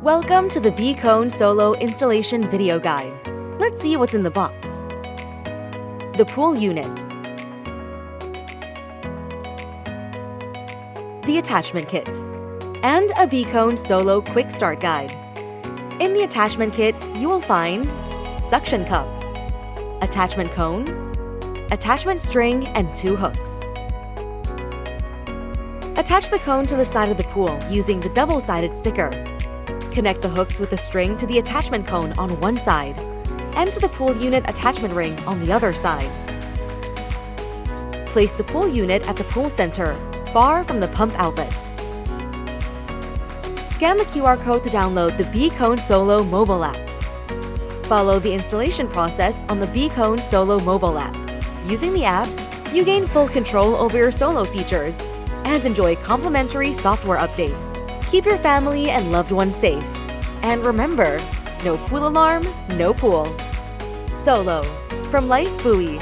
Welcome to the B-Cone Solo installation video guide. Let's see what's in the box. The pool unit, the attachment kit, and a B-Cone Solo quick start guide. In the attachment kit, you will find suction cup, attachment cone, attachment string, and 2 hooks. Attach the cone to the side of the pool using the double-sided sticker. Connect the hooks with the string to the attachment cone on one side and to the pool unit attachment ring on the other side. Place the pool unit at the pool center, far from the pump outlets. Scan the QR code to download the B-Cone Solo mobile app. Follow the installation process on the B-Cone Solo mobile app. Using the app, you gain full control over your Solo features and enjoy complimentary software updates. Keep your family and loved ones safe. And remember, no pool alarm, no pool. Solo, from Life Buoy.